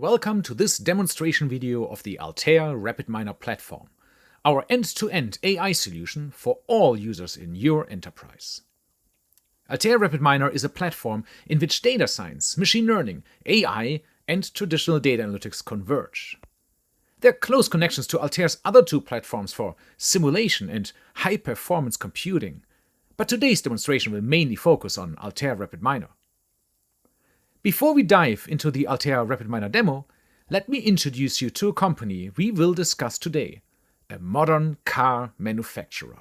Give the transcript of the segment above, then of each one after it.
Welcome to this demonstration video of the Altair RapidMiner platform, our end-to-end AI solution for all users in your enterprise. Altair RapidMiner is a platform in which data science, machine learning, AI, and traditional data analytics converge. There are close connections to Altair's other two platforms for simulation and high-performance computing, but today's demonstration will mainly focus on Altair RapidMiner. Before we dive into the Altair RapidMiner demo, let me introduce you to a company we will discuss today, a modern car manufacturer.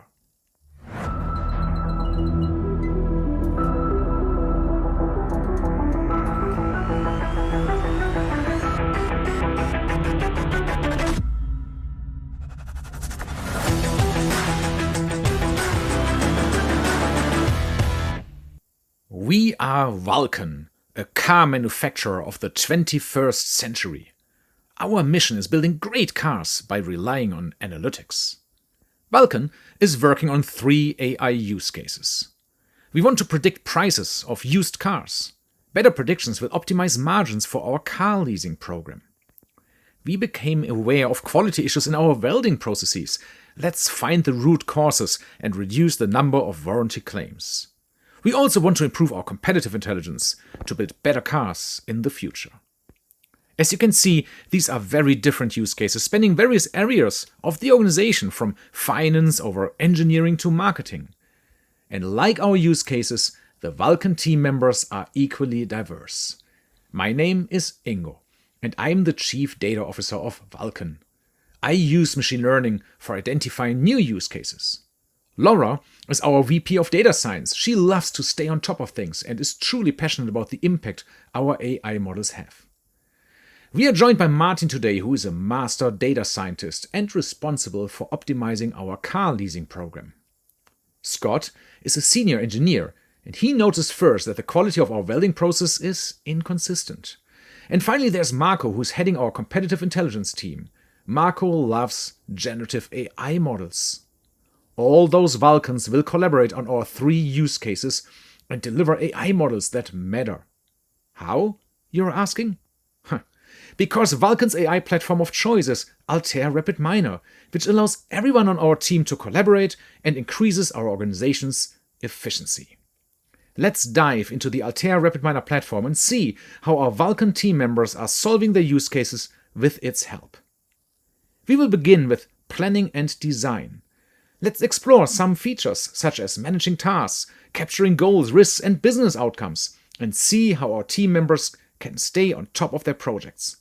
We are Vulcan, a car manufacturer of the 21st century. Our mission is building great cars by relying on analytics. Vulcan is working on 3 AI use cases. We want to predict prices of used cars. Better predictions will optimize margins for our car leasing program. We became aware of quality issues in our welding processes. Let's find the root causes and reduce the number of warranty claims. We also want to improve our competitive intelligence to build better cars in the future. As you can see, these are very different use cases spanning various areas of the organization, from finance over engineering to marketing. And like our use cases, the Vulcan team members are equally diverse. My name is Ingo, and I'm the Chief Data Officer of Vulcan. I use machine learning for identifying new use cases. Laura is our VP of Data Science. She loves to stay on top of things and is truly passionate about the impact our AI models have. We are joined by Martin today, who is a master data scientist and responsible for optimizing our car leasing program. Scott is a senior engineer, and he noticed first that the quality of our welding process is inconsistent. And finally, there's Marco, who's heading our competitive intelligence team. Marco loves generative AI models. All those Vulcans will collaborate on our 3 use cases and deliver AI models that matter. How, you're asking? Because Vulcan's AI platform of choice is Altair RapidMiner, which allows everyone on our team to collaborate and increases our organization's efficiency. Let's dive into the Altair RapidMiner platform and see how our Vulcan team members are solving their use cases with its help. We will begin with planning and design. Let's explore some features such as managing tasks, capturing goals, risks, and business outcomes, and see how our team members can stay on top of their projects.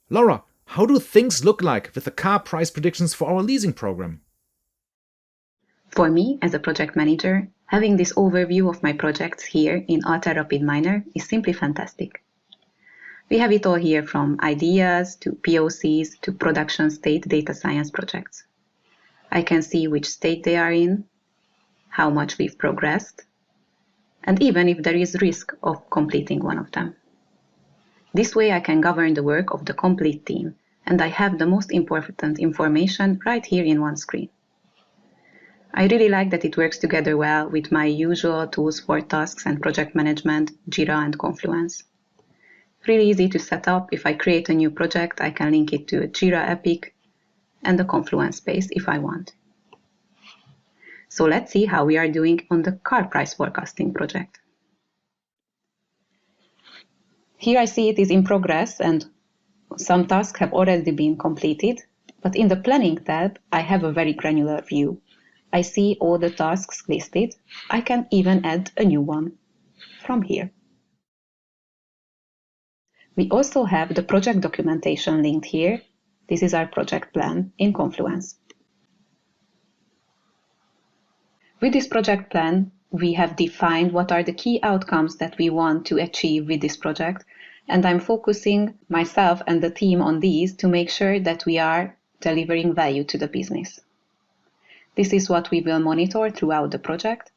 Laura, how do things look like with the car price predictions for our leasing program? For me, as a project manager, having this overview of my projects here in Altair RapidMiner is simply fantastic. We have it all here, from IDEs to POCs to production state data science projects. I can see which state they are in, how much we've progressed, and even if there is risk of completing one of them. This way I can govern the work of the complete team, and I have the most important information right here in one screen. I really like that it works together well with my usual tools for tasks and project management, Jira and Confluence. Really easy to set up. If I create a new project, I can link it to a Jira Epic and the Confluence space if I want. So let's see how we are doing on the car price forecasting project. Here I see it is in progress and some tasks have already been completed, but in the planning tab I have a very granular view. I see all the tasks listed. I can even add a new one from here. We also have the project documentation linked here. This is our project plan in Confluence. With this project plan, we have defined what are the key outcomes that we want to achieve with this project, and I'm focusing myself and the team on these to make sure that we are delivering value to the business. This is what we will monitor throughout the project,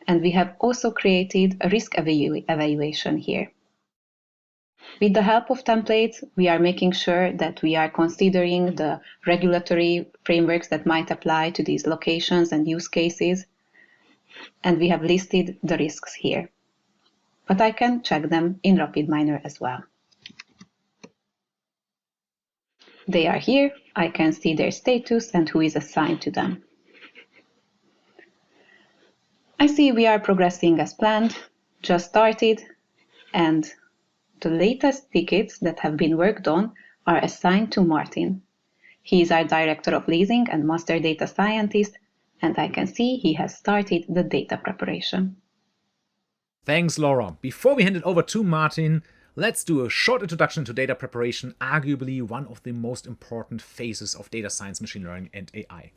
and we have also created a risk evaluation here. With the help of templates, we are making sure that we are considering the regulatory frameworks that might apply to these locations and use cases, and we have listed the risks here. But I can check them in RapidMiner as well. They are here. I can see their status and who is assigned to them. I see we are progressing as planned, just started, and the latest tickets that have been worked on are assigned to Martin. He is our Director of Leasing and Master Data Scientist, and I can see he has started the data preparation. Thanks, Laura. Before we hand it over to Martin, let's do a short introduction to data preparation, arguably one of the most important phases of data science, machine learning, and AI.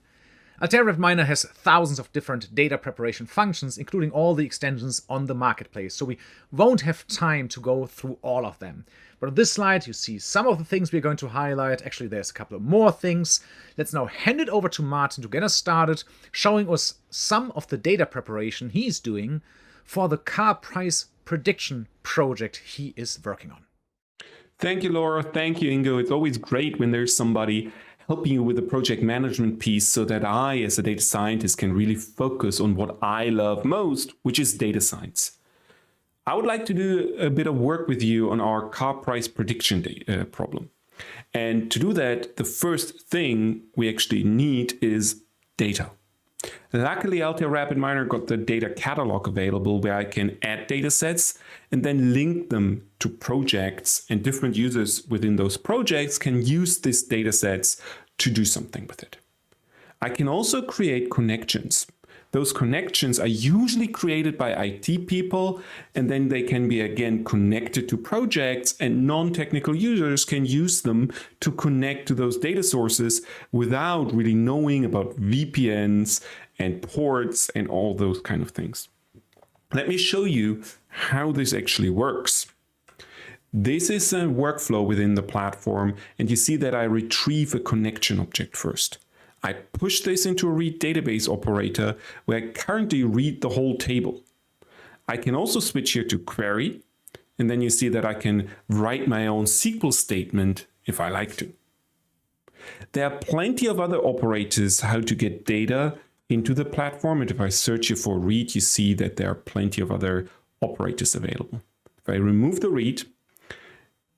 Altair RapidMiner has thousands of different data preparation functions, including all the extensions on the marketplace, so we won't have time to go through all of them. But on this slide, you see some of the things we're going to highlight. Actually, there's a couple of more things. Let's now hand it over to Martin to get us started, showing us some of the data preparation he's doing for the car price prediction project he is working on. Thank you, Laura. Thank you, Ingo. It's always great when there's somebody helping you with the project management piece so that I, as a data scientist, can really focus on what I love most, which is data science. I would like to do a bit of work with you on our car price prediction problem. And to do that, the first thing we actually need is data. Luckily, Altair RapidMiner got the data catalog available where I can add data sets and then link them to projects, and different users within those projects can use these data sets to do something with it. I can also create connections. Those connections are usually created by IT people, and then they can be again connected to projects, and non-technical users can use them to connect to those data sources without really knowing about VPNs and ports and all those kind of things. Let me show you how this actually works. This is a workflow within the platform, and you see that I retrieve a connection object first. I push this into a read database operator where I currently read the whole table. I can also switch here to query, and then you see that I can write my own SQL statement if I like to. There are plenty of other operators how to get data into the platform, and if I search here for read, you see that there are plenty of other operators available. If I remove the read,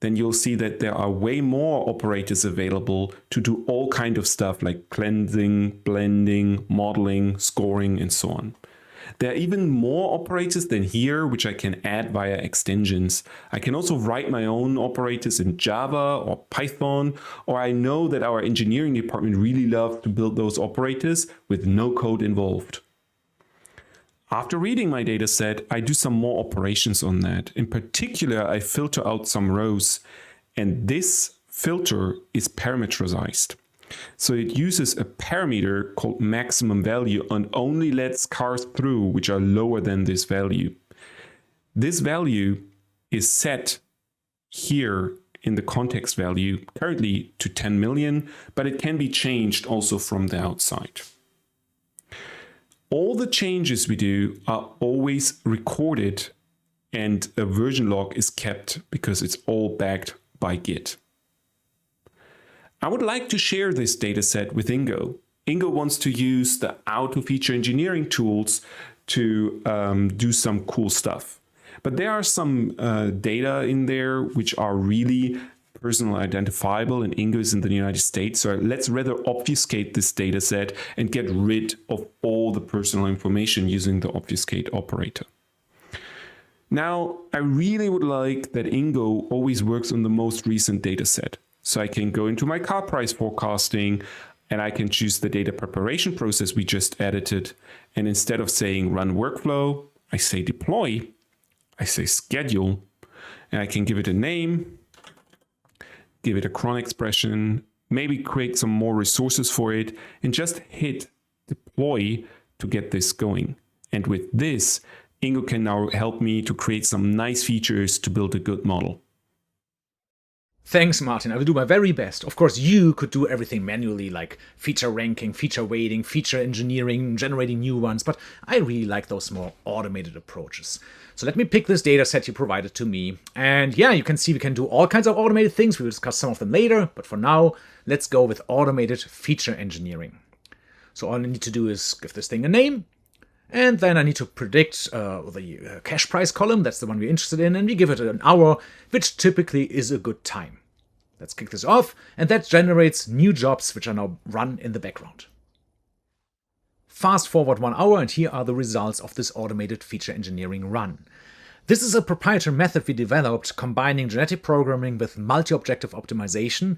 then you'll see that there are way more operators available to do all kinds of stuff like cleansing, blending, modeling, scoring, and so on. There are even more operators than here, which I can add via extensions. I can also write my own operators in Java or Python, or I know that our engineering department really loves to build those operators with no code involved. After reading my data set, I do some more operations on that. In particular, I filter out some rows, and this filter is parameterized. So it uses a parameter called maximum value and only lets cars through which are lower than this value. This value is set here in the context value currently to 10 million, but it can be changed also from the outside. All the changes we do are always recorded, and a version log is kept because it's all backed by Git. I would like to share this dataset with Ingo. Ingo wants to use the auto feature engineering tools to do some cool stuff. But there are some data in there which are really personal identifiable, and Ingo is in the United States. So let's rather obfuscate this data set and get rid of all the personal information using the obfuscate operator. Now, I really would like that Ingo always works on the most recent data set. So I can go into my car price forecasting and I can choose the data preparation process we just edited. And instead of saying run workflow, I say deploy, I say schedule, and I can give it a name, give it a cron expression, maybe create some more resources for it, and just hit deploy to get this going. And with this, Ingo can now help me to create some nice features to build a good model. Thanks, Martin. I will do my very best. Of course, you could do everything manually, like feature ranking, feature weighting, feature engineering, generating new ones, but I really like those more automated approaches. So let me pick this data set you provided to me. And yeah, you can see we can do all kinds of automated things. We will discuss some of them later, but for now, let's go with automated feature engineering. So all I need to do is give this thing a name, and then I need to predict the cash price column. That's the one we're interested in, and we give it an hour, which typically is a good time. Let's kick this off, and that generates new jobs which are now run in the background. Fast forward 1 hour, and here are the results of this automated feature engineering run. This is a proprietary method we developed combining genetic programming with multi-objective optimization,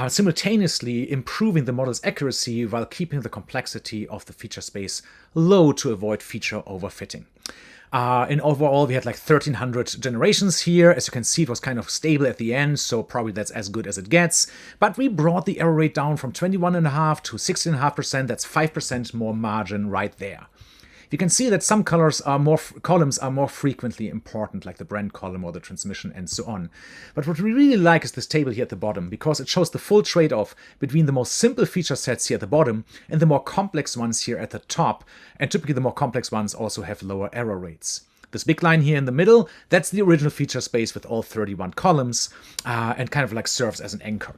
simultaneously improving the model's accuracy while keeping the complexity of the feature space low to avoid feature overfitting. In overall, we had like 1,300 generations here. As you can see, it was kind of stable at the end, so probably that's as good as it gets. But we brought the error rate down from 21.5% to 16.5%. That's 5% more margin right there. You can see that some columns are more frequently important, like the brand column or the transmission and so on. But what we really like is this table here at the bottom, because it shows the full trade-off between the most simple feature sets here at the bottom and the more complex ones here at the top. And typically the more complex ones also have lower error rates. This big line here in the middle, that's the original feature space with all 31 columns and kind of like serves as an anchor.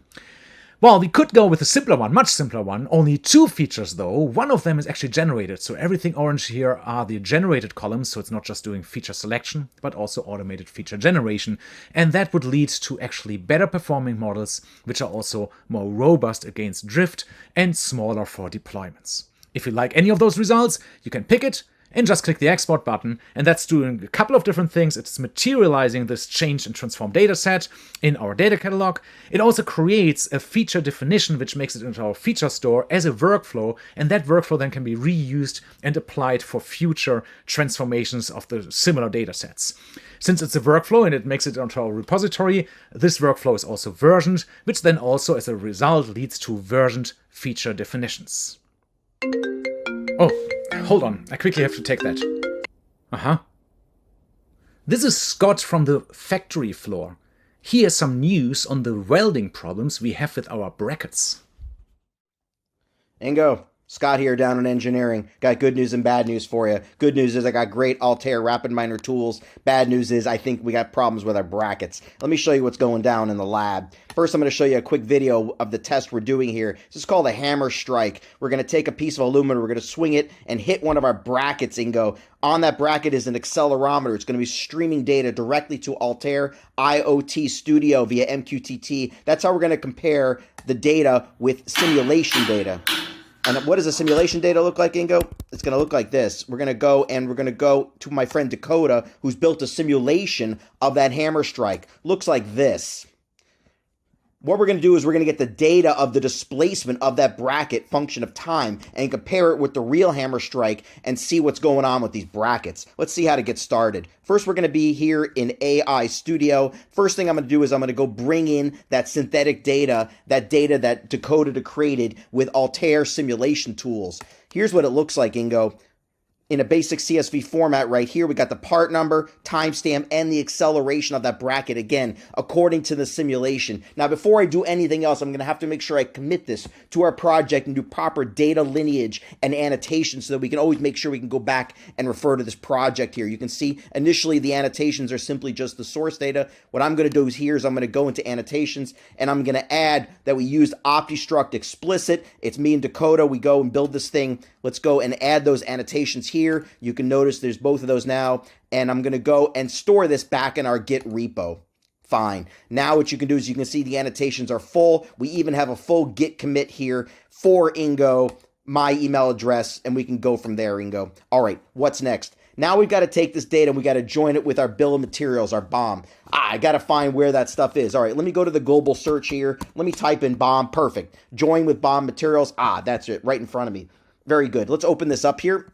Well, we could go with a simpler one, much simpler one, only 2 features though. One of them is actually generated, so everything orange here are the generated columns, so it's not just doing feature selection, but also automated feature generation, and that would lead to actually better performing models, which are also more robust against drift and smaller for deployments. If you like any of those results, you can pick it and just click the export button, and that's doing a couple of different things. It's materializing this change and transform data set in our data catalog. It also creates a feature definition which makes it into our feature store as a workflow, and that workflow then can be reused and applied for future transformations of the similar data sets. Since it's a workflow and it makes it onto our repository, this workflow is also versioned, which then also as a result leads to versioned feature definitions. Oh, hold on, I quickly have to take that. This is Scott from the factory floor. Here's some news on the welding problems we have with our brackets. Ingo, Scott here down in engineering. Got good news and bad news for you. Good news is I got great Altair RapidMiner tools. Bad news is I think we got problems with our brackets. Let me show you what's going down in the lab. First, I'm going to show you a quick video of the test we're doing here. This is called a hammer strike. We're going to take a piece of aluminum, we're going to swing it and hit one of our brackets, Ingo. On that bracket is an accelerometer. It's going to be streaming data directly to Altair IoT Studio via MQTT. That's how we're going to compare the data with simulation data. And what does the simulation data look like, Ingo? It's going to look like this. We're going to go to my friend Dakota, who's built a simulation of that hammer strike. Looks like this. What we're going to do is we're going to get the data of the displacement of that bracket function of time and compare it with the real hammer strike and see what's going on with these brackets. Let's see how to get started. First, we're going to be here in AI Studio. First thing I'm going to do is I'm going to go bring in that synthetic data that Dakota created with Altair simulation tools. Here's what it looks like, Ingo. In a basic CSV format right here, we got the part number, timestamp, and the acceleration of that bracket, again, according to the simulation. Now, before I do anything else, I'm going to have to make sure I commit this to our project and do proper data lineage and annotation so that we can always make sure we can go back and refer to this project here. You can see initially the annotations are simply just the source data. What I'm going to do here is I'm going to go into annotations and I'm going to add that we used OptiStruct explicit. It's me and Dakota. We go and build this thing. Let's go and add those annotations here. You can notice there's both of those now, and I'm going to go and store this back in our Git repo. Fine. Now what you can do is you can see the annotations are full. We even have a full Git commit here for Ingo, my email address, and we can go from there, Ingo. All right, what's next? Now we've got to take this data and we got to join it with our bill of materials, our BOM. I got to find where that stuff is. All right, let me go to the global search here. Let me type in BOM. Perfect. Join with BOM materials. That's it, right in front of me. Very good. Let's open this up here.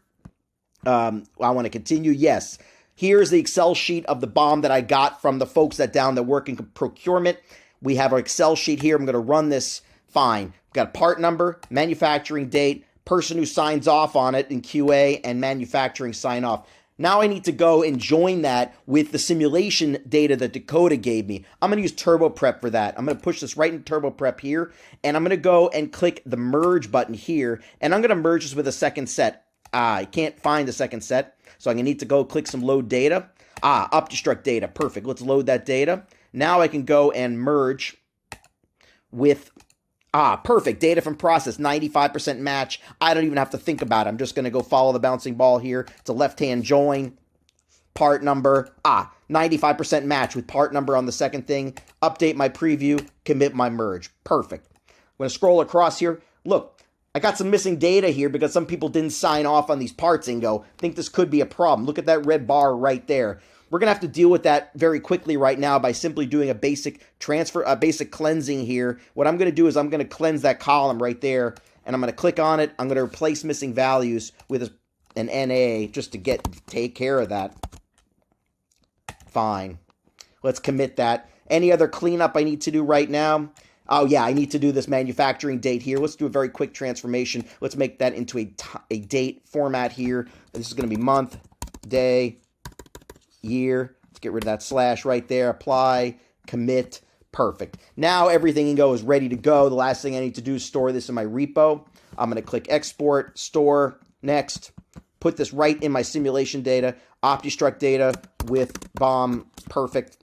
I want to continue. Yes. Here's the Excel sheet of the BOM that I got from the folks that work in procurement. We have our Excel sheet here. I'm going to run this. Fine. We've got a part number, manufacturing date, person who signs off on it in QA, and manufacturing sign off. Now I need to go and join that with the simulation data that Dakota gave me. I'm going to use TurboPrep for that. I'm going to push this right into TurboPrep here, and I'm going to go and click the merge button here, and I'm going to merge this with a second set. I can't find the second set, so I'm going to need to go click some load data. OptiStruct data. Perfect. Let's load that data. Now I can go and merge with perfect. Data from process, 95% match. I don't even have to think about it. I'm just going to go follow the bouncing ball here. It's a left-hand join. Part number. 95% match with part number on the second thing. Update my preview, commit my merge. Perfect. I'm going to scroll across here. Look, I got some missing data here because some people didn't sign off on these parts, Ingo. Think this could be a problem. Look at that red bar right there. We're going to have to deal with that very quickly right now by simply doing a basic cleansing here. What I'm going to do is I'm going to cleanse that column right there, and I'm going to click on it. I'm going to replace missing values with an NA just to take care of that. Fine. Let's commit that. Any other cleanup I need to do right now? Oh, yeah, I need to do this manufacturing date here. Let's do a very quick transformation. Let's make that into a date format here. This is going to be month, day, year. Let's get rid of that slash right there. Apply, commit. Perfect. Now everything is ready to go. The last thing I need to do is store this in my repo. I'm going to click export, store, next. Put this right in my simulation data. OptiStruct data with BOM. Perfect.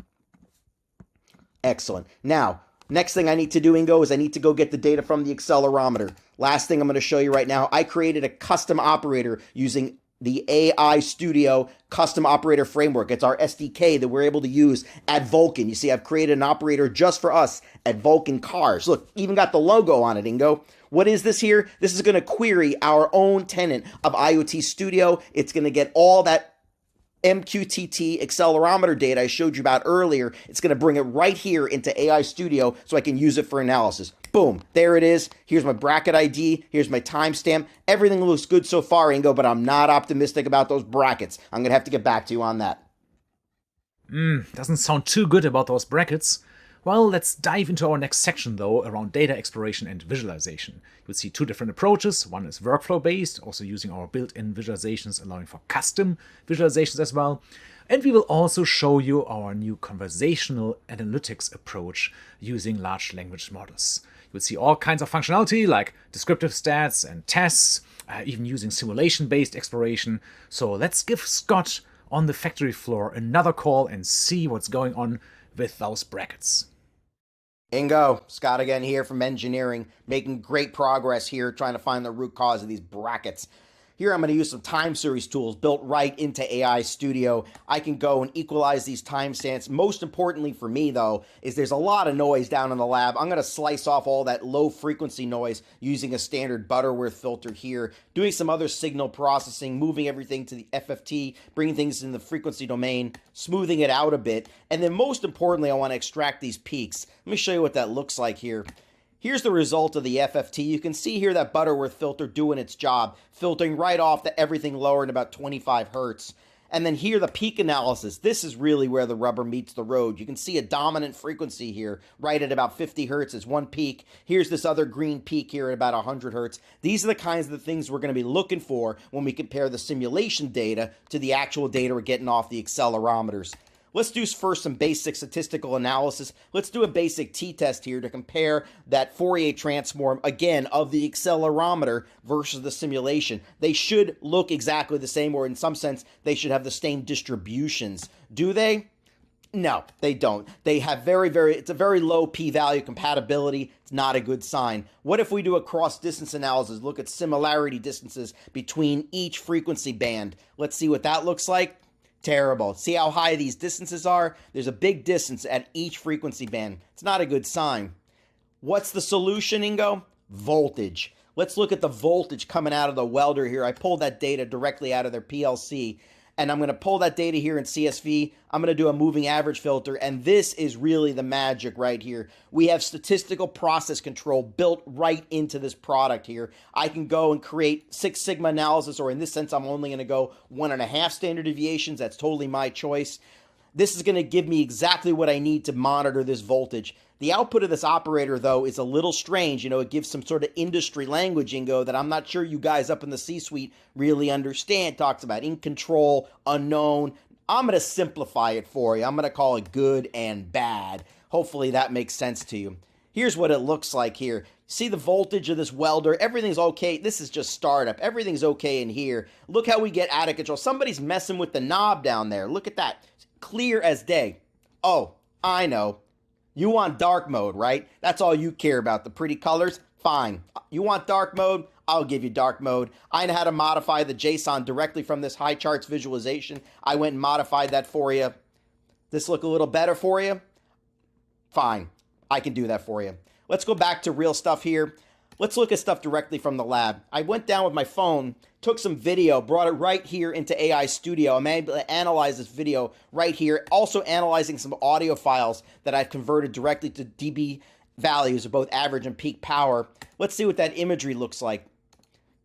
Excellent. Now, next thing I need to do, Ingo, is I need to go get the data from the accelerometer. Last thing I'm going to show you right now, I created a custom operator using the AI Studio custom operator framework. It's our SDK that we're able to use at Vulkan. You see, I've created an operator just for us at Vulkan Cars. Look, even got the logo on it, Ingo. What is this here? This is going to query our own tenant of IoT Studio. It's going to get all that MQTT accelerometer data I showed you about earlier. It's going to bring it right here into AI Studio so I can use it for analysis. Boom, there it is. Here's my bracket ID. Here's my timestamp. Everything looks good so far, Ingo, but I'm not optimistic about those brackets. I'm going to have to get back to you on that. Doesn't sound too good about those brackets. Well, let's dive into our next section, though, around data exploration and visualization. You'll see two different approaches. One is workflow-based, also using our built-in visualizations, allowing for custom visualizations as well. And we will also show you our new conversational analytics approach using large language models. You'll see all kinds of functionality like descriptive stats and tests, even using simulation-based exploration. So let's give Scott on the factory floor another call and see what's going on with those brackets. Ingo, Scott again here from engineering, making great progress here, trying to find the root cause of these brackets. Here I'm going to use some time series tools built right into AI Studio. I can go and equalize these timestamps. Most importantly for me, though, is there's a lot of noise down in the lab. I'm going to slice off all that low frequency noise using a standard Butterworth filter here, doing some other signal processing, moving everything to the FFT, bringing things in the frequency domain, smoothing it out a bit. And then most importantly, I want to extract these peaks. Let me show you what that looks like here. Here's the result of the FFT. You can see here that Butterworth filter doing its job, filtering right off to everything lower at about 25 hertz. And then here, the peak analysis. This is really where the rubber meets the road. You can see a dominant frequency here, right at about 50 hertz is one peak. Here's this other green peak here at about 100 hertz. These are the kinds of things we're going to be looking for when we compare the simulation data to the actual data we're getting off the accelerometers. Let's do first some basic statistical analysis. Let's do a basic t-test here to compare that Fourier transform, again, of the accelerometer versus the simulation. They should look exactly the same, or in some sense, they should have the same distributions. Do they? No, they don't. They have it's a very low p-value compatibility. It's not a good sign. What if we do a cross-distance analysis, look at similarity distances between each frequency band? Let's see what that looks like. Terrible. See how high these distances are? There's a big distance at each frequency band. It's not a good sign. What's the solution, Ingo? Voltage. Let's look at the voltage coming out of the welder here. I pulled that data directly out of their PLC, and I'm going to pull that data here in CSV. I'm going to do a moving average filter, and this is really the magic right here. We have statistical process control built right into this product here. I can go and create Six Sigma analysis, or in this sense, I'm only going to go 1.5 standard deviations. That's totally my choice. This is going to give me exactly what I need to monitor this voltage. The output of this operator, though, is a little strange. You know, it gives some sort of industry language, Ingo, that I'm not sure you guys up in the C-suite really understand. It talks about in control, unknown. I'm going to simplify it for you. I'm going to call it good and bad. Hopefully that makes sense to you. Here's what it looks like here. See the voltage of this welder? Everything's okay. This is just startup. Everything's okay in here. Look how we get out of control. Somebody's messing with the knob down there. Look at that. Clear as day. Oh, I know. You want dark mode, right? That's all you care about, the pretty colors? Fine. You want dark mode? I'll give you dark mode. I know how to modify the JSON directly from this high charts visualization. I went and modified that for you. This look a little better for you? Fine, I can do that for you. Let's go back to real stuff here. Let's look at stuff directly from the lab. I went down with my phone, took some video, brought it right here into AI Studio. I'm able to analyze this video right here. Also analyzing some audio files that I've converted directly to dB values of both average and peak power. Let's see what that imagery looks like.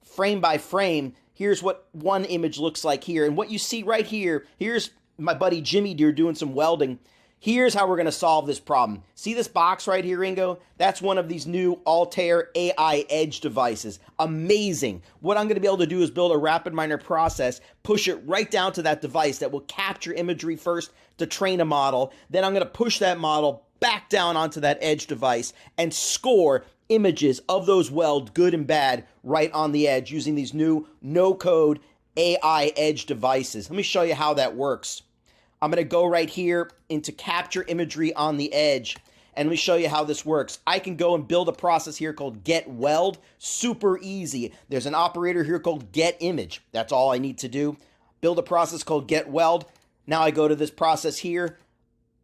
Frame by frame, here's what one image looks like here. And what you see right here, here's my buddy Jimmy Deere doing some welding. Here's how we're going to solve this problem. See this box right here, Ingo? That's one of these new Altair AI edge devices. Amazing. What I'm going to be able to do is build a RapidMiner process, push it right down to that device that will capture imagery first to train a model. Then I'm going to push that model back down onto that edge device and score images of those welds, good and bad, right on the edge using these new no-code AI edge devices. Let me show you how that works. I'm going to go right here into capture imagery on the edge, and let me show you how this works. I can go and build a process here called get weld. Super easy. There's an operator here called get image. That's all I need to do. Build a process called get weld. Now I go to this process here.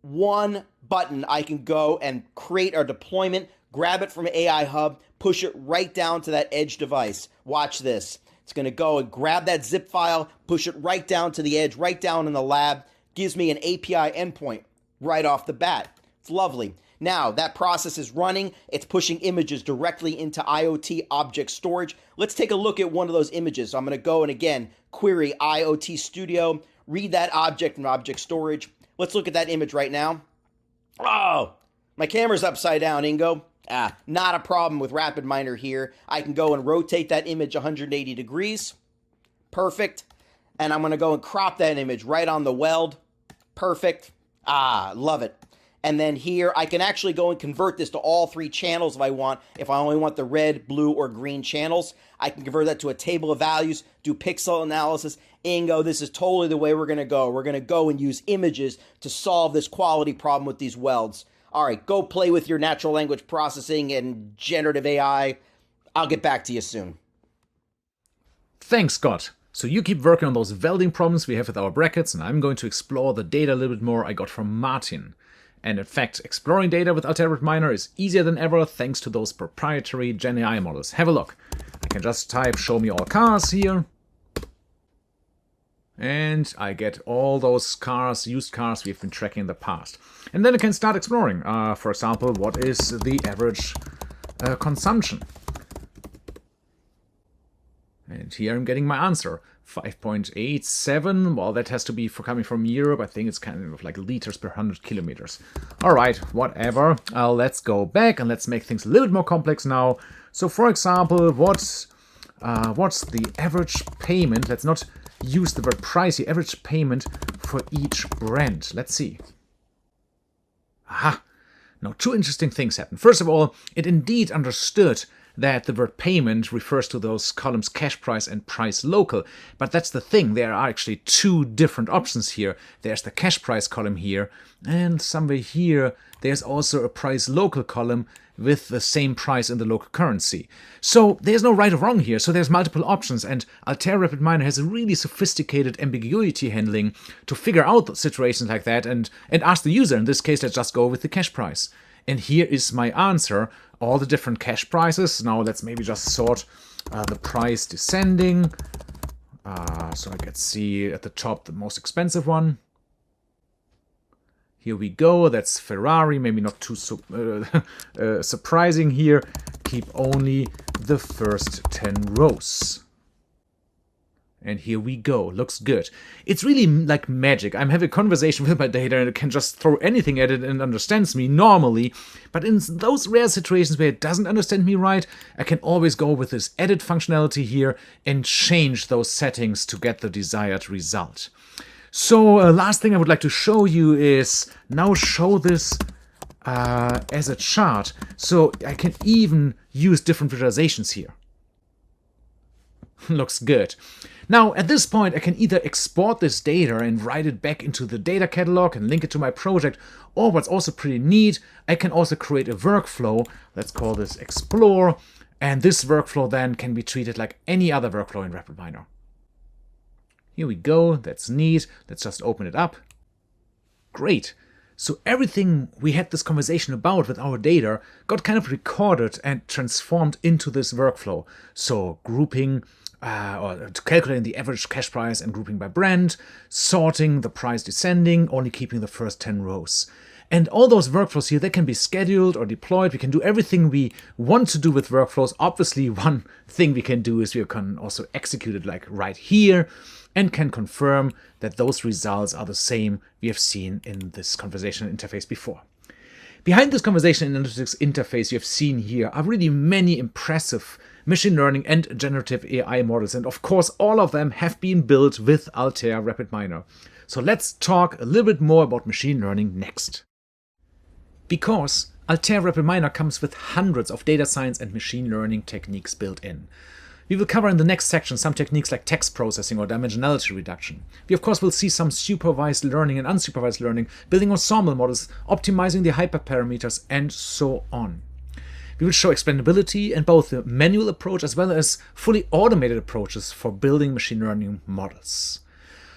One button, I can go and create our deployment, grab it from AI Hub, push it right down to that edge device. Watch this. It's going to go and grab that zip file, push it right down to the edge, right down in the lab. Gives me an API endpoint right off the bat. It's lovely. Now, that process is running. It's pushing images directly into IoT object storage. Let's take a look at one of those images. So I'm going to go and, again, query IoT Studio, read that object from object storage. Let's look at that image right now. Oh, my camera's upside down, Ingo. Not a problem with RapidMiner here. I can go and rotate that image 180 degrees. Perfect. And I'm going to go and crop that image right on the weld. Perfect. Love it. And then here, I can actually go and convert this to all three channels if I want. If I only want the red, blue, or green channels, I can convert that to a table of values, do pixel analysis. Ingo, this is totally the way we're going to go. We're going to go and use images to solve this quality problem with these welds. All right, go play with your natural language processing and generative AI. I'll get back to you soon. Thanks, Scott. So you keep working on those welding problems we have with our brackets, and I'm going to explore the data a little bit more I got from Martin. And in fact, exploring data with Altair RapidMiner is easier than ever thanks to those proprietary Gen AI models. Have a look. I can just type show me all cars here. And I get all those cars, used cars we've been tracking in the past. And then I can start exploring. For example, what is the average consumption? And here I'm getting my answer, 5.87. Well, that has to be coming from Europe. I think it's kind of like liters per 100 kilometers. All right, whatever. Let's go back and let's make things a little bit more complex now. So, for example, what's the average payment? Let's not use the word price here. Average payment for each brand. Let's see. Aha. Now, two interesting things happen. First of all, it indeed understood that the word payment refers to those columns cash price and price local. But that's the thing, there are actually two different options here. There's the cash price column here, and somewhere here there's also a price local column with the same price in the local currency. So there's no right or wrong here, so there's multiple options, and Altair RapidMiner has a really sophisticated ambiguity handling to figure out situations like that and ask the user. In this case, let's just go with the cash price. And here is my answer, all the different cash prices. Now let's maybe just sort the price descending. So I can see at the top the most expensive one. Here we go, that's Ferrari, maybe not too surprising here. Keep only the first 10 rows. And here we go, looks good. It's really like magic. I'm having a conversation with my data and it can just throw anything at it and it understands me normally. But in those rare situations where it doesn't understand me right, I can always go with this edit functionality here and change those settings to get the desired result. So last thing I would like to show you is now show this as a chart. So I can even use different visualizations here. Looks good. Now, at this point, I can either export this data and write it back into the data catalog and link it to my project, or what's also pretty neat, I can also create a workflow. Let's call this Explore, and this workflow then can be treated like any other workflow in RapidMiner. Here we go, that's neat. Let's just open it up. Great. So everything we had this conversation about with our data got kind of recorded and transformed into this workflow. So grouping or calculating the average cash price and grouping by brand, sorting the price descending, only keeping the first 10 rows. And all those workflows here, they can be scheduled or deployed. We can do everything we want to do with workflows. Obviously, one thing we can do is we can also execute it like right here and can confirm that those results are the same we have seen in this conversational interface before. Behind this conversational analytics interface you have seen here are really many impressive machine learning and generative AI models. And of course, all of them have been built with Altair RapidMiner. So let's talk a little bit more about machine learning next. Because Altair RapidMiner comes with hundreds of data science and machine learning techniques built in. We will cover in the next section some techniques like text processing or dimensionality reduction. We of course will see some supervised learning and unsupervised learning, building ensemble models, optimizing the hyperparameters, and so on. We will show explainability in both the manual approach as well as fully automated approaches for building machine learning models.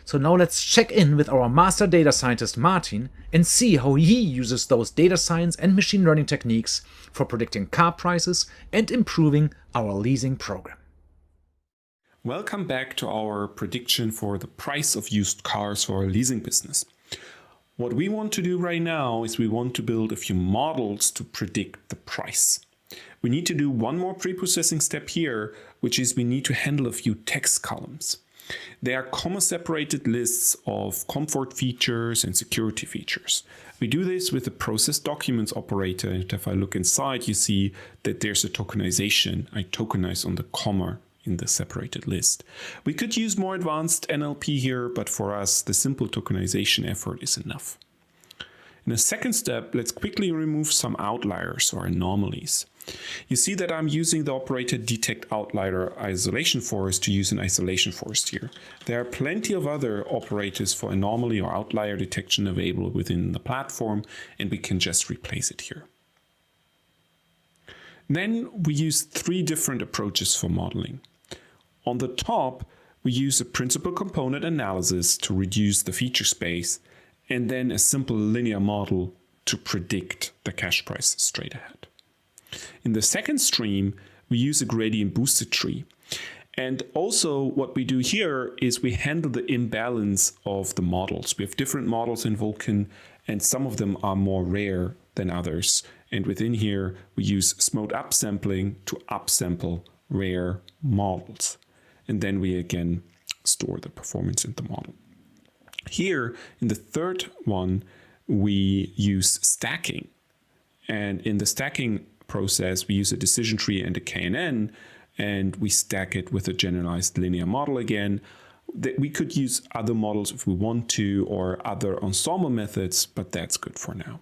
So now let's check in with our master data scientist Martin and see how he uses those data science and machine learning techniques for predicting car prices and improving our leasing program. Welcome back to our prediction for the price of used cars for our leasing business. What we want to do right now is we want to build a few models to predict the price. We need to do one more pre-processing step here, which is we need to handle a few text columns. They are comma-separated lists of comfort features and security features. We do this with the process documents operator, and if I look inside, you see that there's a tokenization. I tokenize on the comma in the separated list. We could use more advanced NLP here, but for us, the simple tokenization effort is enough. In a second step, let's quickly remove some outliers or anomalies. You see that I'm using the operator detect outlier isolation forest to use an isolation forest here. There are plenty of other operators for anomaly or outlier detection available within the platform, and we can just replace it here. Then we use three different approaches for modeling. On the top, we use a principal component analysis to reduce the feature space, and then a simple linear model to predict the cash price straight ahead. In the second stream, we use a gradient boosted tree. And also what we do here is we handle the imbalance of the models. We have different models in Vulkan, and some of them are more rare than others. And within here, we use smooth upsampling to upsample rare models. And then we again store the performance in the model. Here, in the third one, we use stacking. And in the stacking process, we use a decision tree and a KNN, and we stack it with a generalized linear model again. We could use other models if we want to, or other ensemble methods, but that's good for now.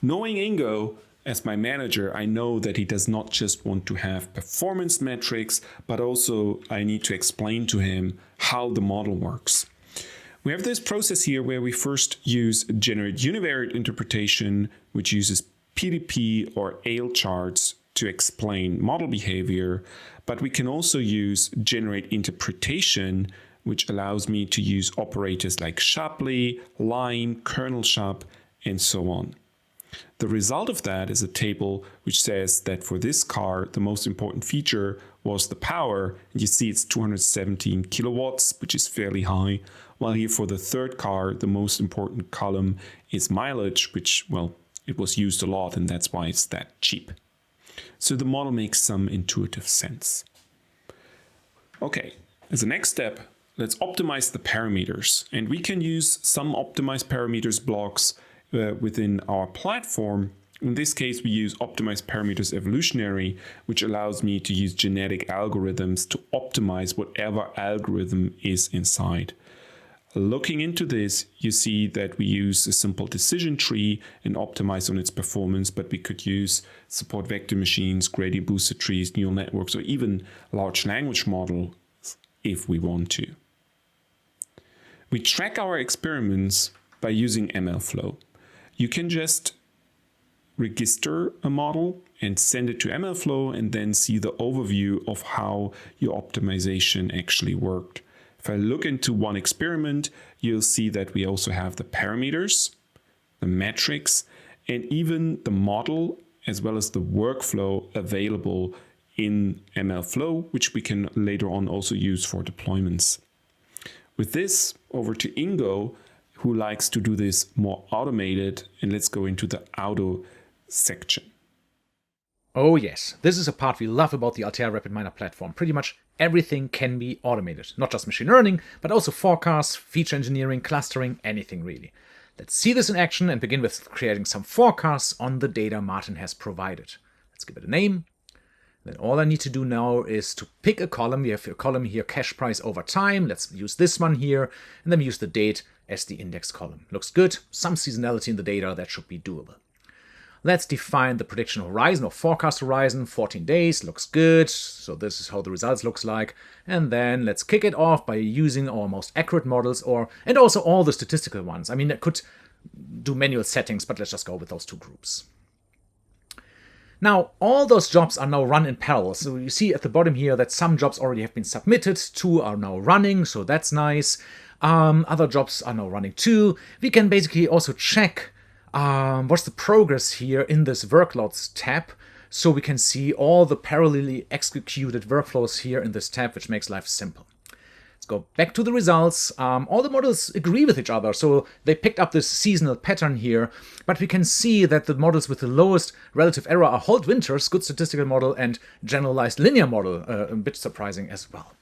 Knowing Ingo as my manager, I know that he does not just want to have performance metrics, but also I need to explain to him how the model works. We have this process here where we first use generate univariate interpretation, which uses PDP or ALE charts to explain model behavior, but we can also use generate interpretation, which allows me to use operators like Shapley, line, kernel shap, and so on. The result of that is a table which says that for this car, the most important feature was the power. And you see it's 217 kilowatts, which is fairly high. While here for the third car, the most important column is mileage, which, well, it was used a lot, and that's why it's that cheap. So the model makes some intuitive sense. Okay, as a next step, let's optimize the parameters. And we can use some optimized parameters blocks within our platform. In this case, we use optimized parameters evolutionary, which allows me to use genetic algorithms to optimize whatever algorithm is inside. Looking into this, you see that we use a simple decision tree and optimize on its performance, but we could use support vector machines, gradient boosted trees, neural networks, or even large language models if we want to. We track our experiments by using MLflow. You can just register a model and send it to MLflow and then see the overview of how your optimization actually worked. If If I look into one experiment, you'll see that we also have the parameters, the metrics, and even the model as well as the workflow available in MLflow, which we can later on also use for deployments. With this, over to Ingo, who likes to do this more automated, and let's go into the auto section. Oh yes, this is a part we love about the Altair RapidMiner platform. Pretty much everything can be automated. Not just machine learning, but also forecasts, feature engineering, clustering, anything really. Let's see this in action and begin with creating some forecasts on the data Martin has provided. Let's give it a name. Then all I need to do now is to pick a column. We have a column here, cash price over time. Let's use this one here, and then we use the date as the index column. Looks good. Some seasonality in the data, that should be doable. Let's define the prediction horizon or forecast horizon, 14 days, looks good. So this is how the results looks like. And then let's kick it off by using our most accurate models and also all the statistical ones. I mean, I could do manual settings, but let's just go with those two groups. Now, all those jobs are now run in parallel. So you see at the bottom here that some jobs already have been submitted, 2 are now running, so that's nice. Other jobs are now running too. We can basically also check what's the progress here in this workloads tab, so we can see all the parallelly executed workflows here in this tab, which makes life simple. Let's go back to the results. All the models agree with each other, so they picked up this seasonal pattern here, but we can see that the models with the lowest relative error are Holt Winters, good statistical model, and generalized linear model, a bit surprising as well.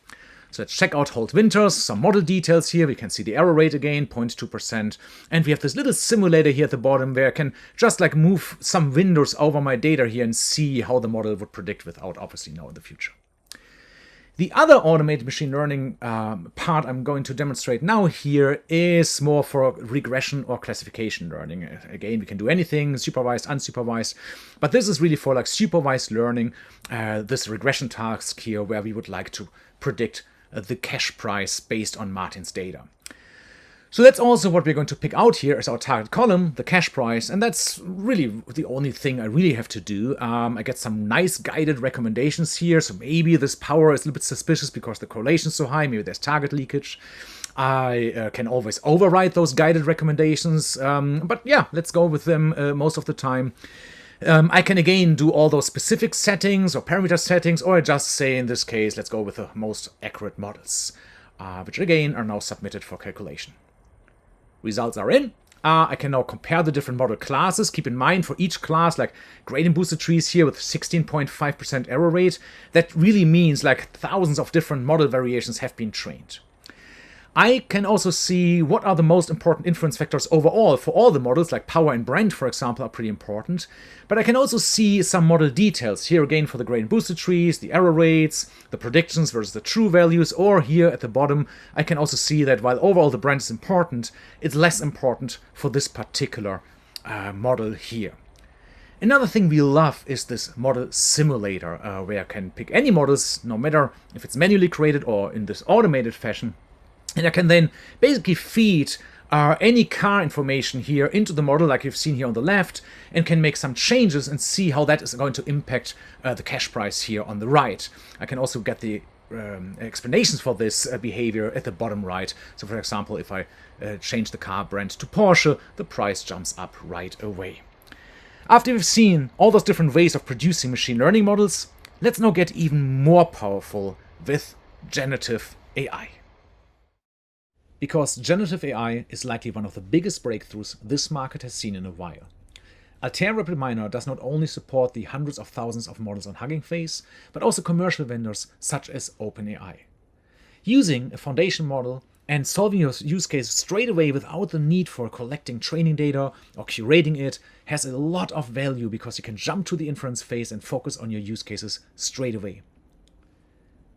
So let's check out Holt Winters, some model details here. We can see the error rate again, 0.2%. And we have this little simulator here at the bottom where I can just like move some windows over my data here and see how the model would predict without obviously know in the future. The other automated machine learning part I'm going to demonstrate now here is more for regression or classification learning. Again, we can do anything, supervised, unsupervised, but this is really for like supervised learning, this regression task here where we would like to predict the cash price based on Martin's data. So that's also what we're going to pick out here as our target column, the cash price, and that's really the only thing I really have to do. I get some nice guided recommendations here, so maybe this power is a little bit suspicious because the correlation is so high, maybe there's target leakage. I can always override those guided recommendations, but yeah, let's go with them most of the time. I can again do all those specific settings or parameter settings, or I just say in this case, let's go with the most accurate models, which again are now submitted for calculation. Results are in. I can now compare the different model classes. Keep in mind for each class, like gradient boosted trees here with 16.5% error rate, that really means like thousands of different model variations have been trained. I can also see what are the most important inference factors overall for all the models, like power and Brent, for example, are pretty important. But I can also see some model details here again for the gradient boosted trees, the error rates, the predictions versus the true values, or here at the bottom, I can also see that while overall the Brent is important, it's less important for this particular model here. Another thing we love is this model simulator, where I can pick any models, no matter if it's manually created or in this automated fashion. And I can then basically feed any car information here into the model, like you've seen here on the left, and can make some changes and see how that is going to impact the cash price here on the right. I can also get the explanations for this behavior at the bottom right. So for example, if I change the car brand to Porsche, the price jumps up right away. After we've seen all those different ways of producing machine learning models, let's now get even more powerful with generative AI. Because generative AI is likely one of the biggest breakthroughs this market has seen in a while. Altair RapidMiner does not only support the hundreds of thousands of models on Hugging Face, but also commercial vendors such as OpenAI. Using a foundation model and solving your use case straight away without the need for collecting training data or curating it has a lot of value because you can jump to the inference phase and focus on your use cases straight away.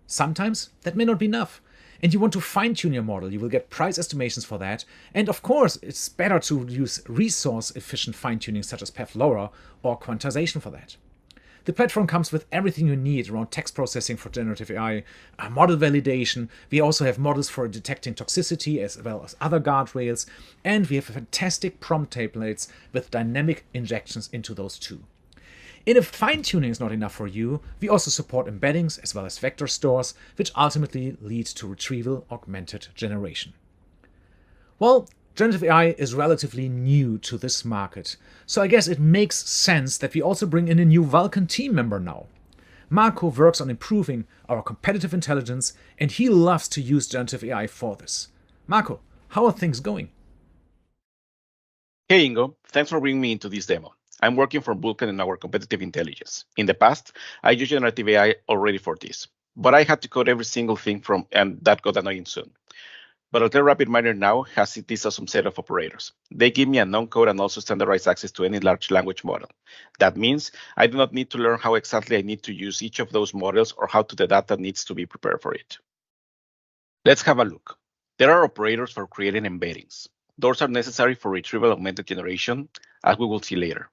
Sometimes that may not be enough, and you want to fine-tune your model. You will get price estimations for that. And of course, it's better to use resource-efficient fine-tuning such as PathLoRa or quantization for that. The platform comes with everything you need around text processing for generative AI, model validation. We also have models for detecting toxicity as well as other guardrails. And we have fantastic prompt templates with dynamic injections into those too. And if fine-tuning is not enough for you, we also support embeddings as well as vector stores, which ultimately lead to retrieval augmented generation. Well, generative AI is relatively new to this market, so I guess it makes sense that we also bring in a new Vulkan team member now. Marco works on improving our competitive intelligence, and he loves to use generative AI for this. Marco, how are things going? Hey Ingo, thanks for bringing me into this demo. I'm working for Vulkan in our competitive intelligence. In the past, I used generative AI already for this, but I had to code every single thing and that got annoying soon. But Altair RapidMiner now has this awesome set of operators. They give me a non-code and also standardized access to any large language model. That means I do not need to learn how exactly I need to use each of those models or how the data needs to be prepared for it. Let's have a look. There are operators for creating embeddings. Those are necessary for retrieval augmented generation, as we will see later.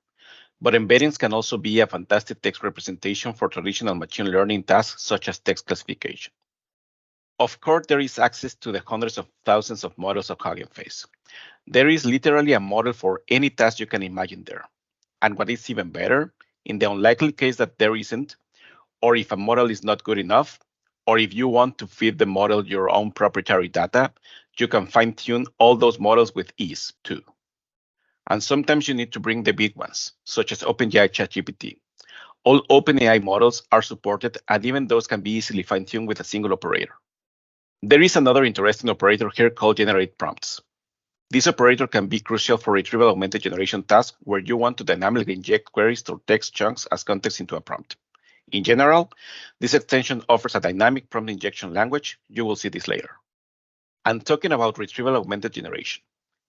But embeddings can also be a fantastic text representation for traditional machine learning tasks such as text classification. Of course, there is access to the hundreds of thousands of models of Hugging Face. There is literally a model for any task you can imagine there. And what is even better, in the unlikely case that there isn't, or if a model is not good enough, or if you want to feed the model your own proprietary data, you can fine-tune all those models with ease too. And sometimes you need to bring the big ones, such as OpenAI ChatGPT. All OpenAI models are supported, and even those can be easily fine-tuned with a single operator. There is another interesting operator here called generate prompts. This operator can be crucial for retrieval augmented generation tasks where you want to dynamically inject queries or text chunks as context into a prompt. In general, this extension offers a dynamic prompt injection language. You will see this later. And talking about retrieval augmented generation,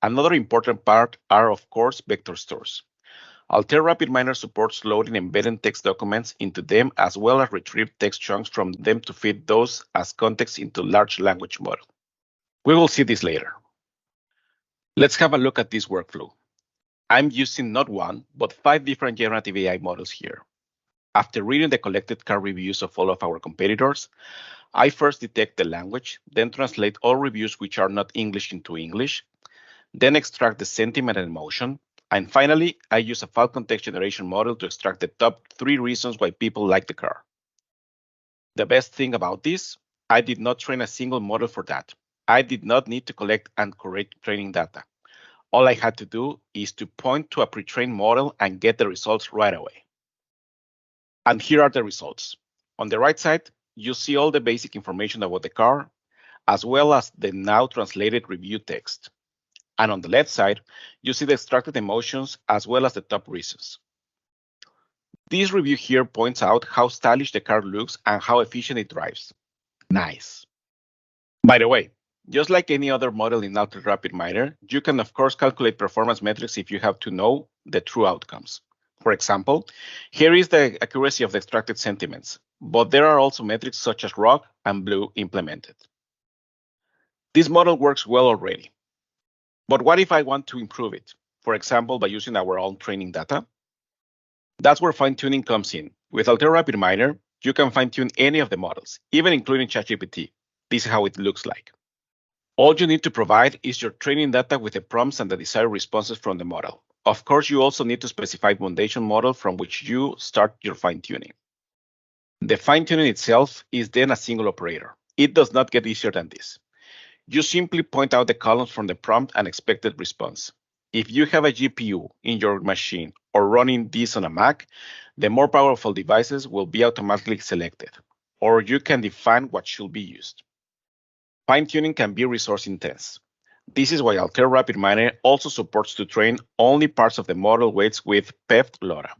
another important part are, of course, vector stores. Altair RapidMiner supports loading embedded text documents into them as well as retrieve text chunks from them to feed those as context into large language model. We will see this later. Let's have a look at this workflow. I'm using not one, but 5 different generative AI models here. After reading the collected car reviews of all of our competitors, I first detect the language, then translate all reviews which are not English into English, then extract the sentiment and emotion, and finally, I use a Falcon text generation model to extract the top 3 reasons why people like the car. The best thing about this, I did not train a single model for that. I did not need to collect and correct training data. All I had to do is to point to a pre-trained model and get the results right away. And here are the results. On the right side, you see all the basic information about the car, as well as the now translated review text. And on the left side, you see the extracted emotions as well as the top reasons. This review here points out how stylish the car looks and how efficient it drives. Nice. By the way, just like any other model in Altair RapidMiner, you can of course calculate performance metrics if you have to know the true outcomes. For example, here is the accuracy of the extracted sentiments, but there are also metrics such as ROG and BLUE implemented. This model works well already. But what if I want to improve it? For example, by using our own training data? That's where fine-tuning comes in. With Altair RapidMiner, you can fine-tune any of the models, even including ChatGPT. This is how it looks like. All you need to provide is your training data with the prompts and the desired responses from the model. Of course, you also need to specify the foundation model from which you start your fine-tuning. The fine-tuning itself is then a single operator. It does not get easier than this. You simply point out the columns from the prompt and expected response. If you have a GPU in your machine or running this on a Mac, the more powerful devices will be automatically selected, or you can define what should be used. Fine-tuning can be resource intense. This is why Altair RapidMiner also supports to train only parts of the model weights with PEFT LoRa.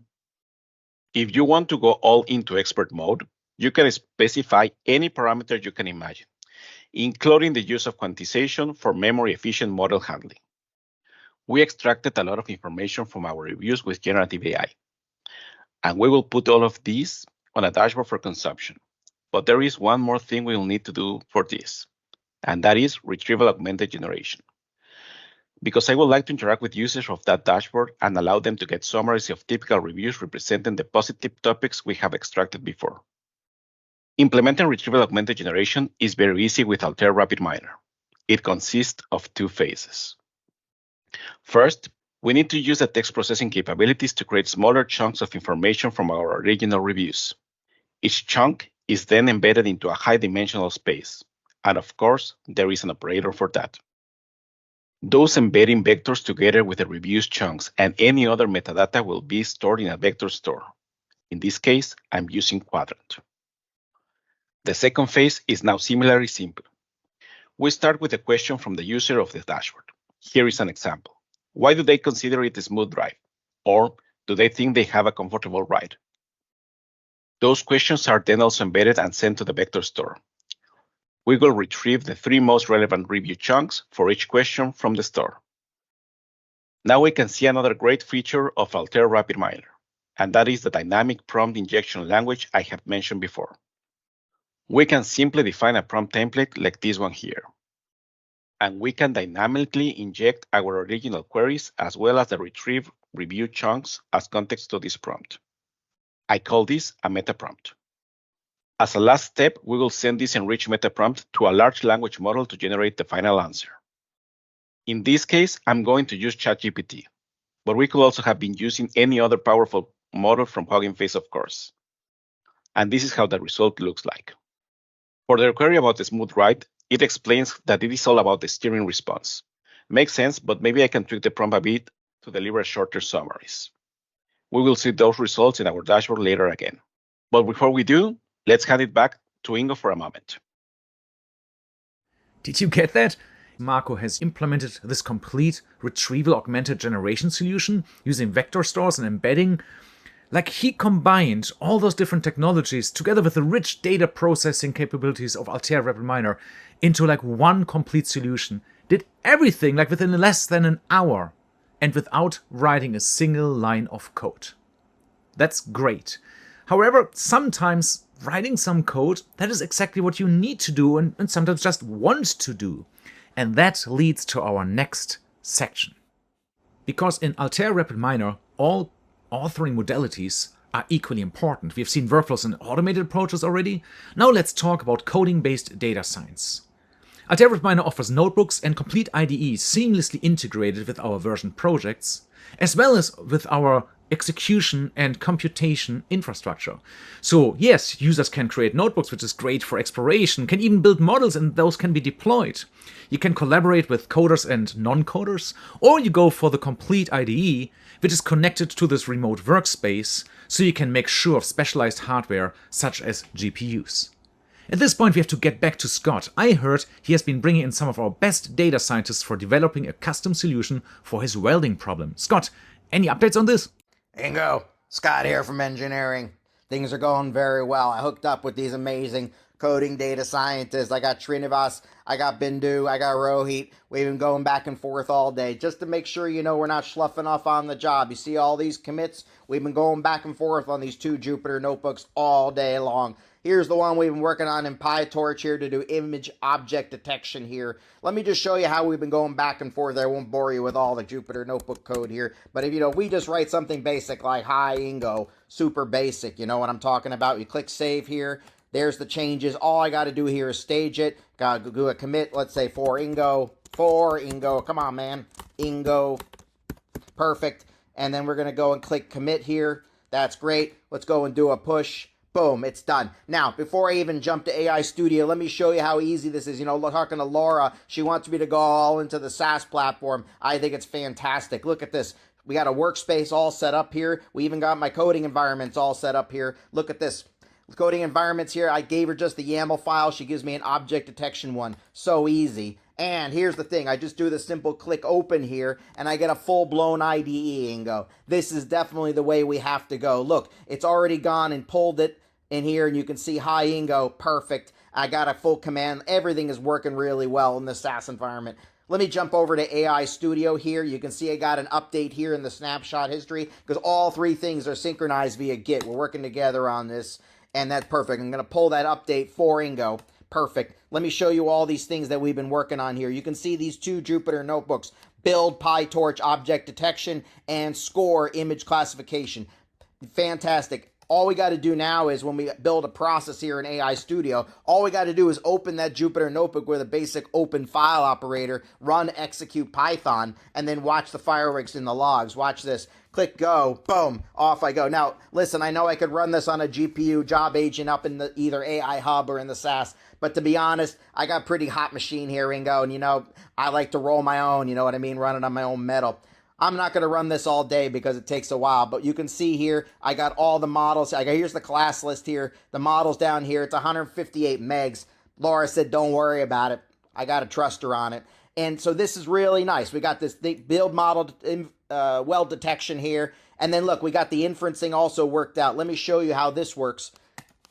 If you want to go all into expert mode, you can specify any parameter you can imagine, including the use of quantization for memory-efficient model handling. We extracted a lot of information from our reviews with generative AI, and we will put all of these on a dashboard for consumption. But there is one more thing we will need to do for this, and that is retrieval augmented generation. Because I would like to interact with users of that dashboard and allow them to get summaries of typical reviews representing the positive topics we have extracted before. Implementing retrieval augmented generation is very easy with Altair RapidMiner. It consists of 2 phases. First, We need to use the text processing capabilities to create smaller chunks of information from our original reviews. Each chunk is then embedded into a high-dimensional space, and of course, there is an operator for that. Those embedding vectors together with the reviews chunks and any other metadata will be stored in a vector store. In this case, I'm using Quadrant. The second phase is now similarly simple. We start with a question from the user of the dashboard. Here is an example. Why do they consider it a smooth drive? Or do they think they have a comfortable ride? Those questions are then also embedded and sent to the vector store. We will retrieve the 3 most relevant review chunks for each question from the store. Now we can see another great feature of Altair RapidMiner, and that is the dynamic prompt injection language I have mentioned before. We can simply define a prompt template like this one here. And we can dynamically inject our original queries as well as the retrieved review chunks as context to this prompt. I call this a meta prompt. As a last step, we will send this enriched meta prompt to a large language model to generate the final answer. In this case, I'm going to use ChatGPT, but we could also have been using any other powerful model from Hugging Face, of course. And this is how the result looks like. For the query about the smooth ride, it explains that it is all about the steering response. Makes sense, but maybe I can tweak the prompt a bit to deliver shorter summaries. We will see those results in our dashboard later again. But before we do, let's hand it back to Ingo for a moment. Did you get that? Marco has implemented this complete retrieval augmented generation solution using vector stores and embedding. Like, he combined all those different technologies together with the rich data processing capabilities of Altair RapidMiner into like one complete solution. Did everything like within less than an hour and without writing a single line of code. That's great. However, sometimes writing some code, that is exactly what you need to do and sometimes just want to do. And that leads to our next section. Because in Altair RapidMiner, all authoring modalities are equally important. We've seen workflows and automated approaches already. Now let's talk about coding-based data science. Altair RapidMiner offers notebooks and complete IDEs seamlessly integrated with our version projects, as well as with our execution and computation infrastructure. So yes, users can create notebooks, which is great for exploration, can even build models, and those can be deployed. You can collaborate with coders and non-coders, or you go for the complete IDE, which is connected to this remote workspace, so you can make sure of specialized hardware such as GPUs. At this point, we have to get back to Scott. I heard he has been bringing in some of our best data scientists for developing a custom solution for his welding problem. Scott, any updates on this? Ingo, Scott here from engineering. Things are going very well. I hooked up with these amazing coding data scientists. I got Srinivas, I got Bindu, I got Rohit. We've been going back and forth all day just to make sure, we're not sloughing off on the job. You see all these commits? We've been going back and forth on these 2 Jupyter notebooks all day long. Here's the one we've been working on in PyTorch here to do image object detection here. Let me just show you how we've been going back and forth. I won't bore you with all the Jupyter notebook code here. But if we just write something basic like hi Ingo, super basic, you know what I'm talking about. You click save here. There's the changes. All I got to do here is stage it. Got to do a commit, let's say for Ingo. Come on, man. Ingo. Perfect. And then we're going to go and click commit here. That's great. Let's go and do a push. Boom, it's done. Now, before I even jump to AI Studio, let me show you how easy this is. Talking to Laura, she wants me to go all into the SaaS platform. I think it's fantastic. Look at this. We got a workspace all set up here. We even got my coding environments all set up here. Look at this. Coding environments here. I gave her just the YAML file. She gives me an object detection one. So easy. And here's the thing. I just do the simple click open here, and I get a full-blown IDE, Ingo. This is definitely the way we have to go. Look, it's already gone and pulled it in here, and you can see hi Ingo, perfect. I got a full command. Everything is working really well in the SaaS environment. Let me jump over to AI Studio here. You can see I got an update here in the snapshot history because all 3 things are synchronized via Git. We're working together on this, and that's perfect. I'm going to pull that update for Ingo. Perfect. Let me show you all these things that we've been working on here. You can see these 2 Jupyter notebooks, build PyTorch object detection and score image classification. Fantastic. all we got to do now is when we build a process here in AI Studio, all we got to do is open that Jupyter Notebook with a basic open file operator, run execute Python, and then watch the fireworks in the logs. Watch this. Click go, boom, off I go. Now, listen, I know I could run this on a GPU job agent up in the either AI Hub or in the SAS, but to be honest, I got a pretty hot machine here, Ingo, and I like to roll my own, you know what I mean, run it on my own metal. I'm not going to run this all day because it takes a while, but you can see here, I got all the models. Here's the class list here, the models down here. It's 158 megs. Laura said, don't worry about it. I got to trust her on it. And so this is really nice. We got this build model weld detection here. And then look, we got the inferencing also worked out. Let me show you how this works.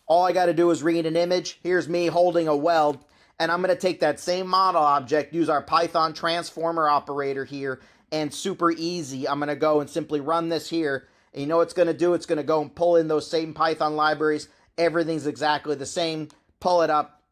All I got to do is read an image. Here's me holding a weld. And I'm going to take that same model object, use our Python transformer operator here, and super easy, I'm going to go and simply run this here. And you know what it's going to do? It's going to go and pull in those same Python libraries. Everything's exactly the same. Pull it up.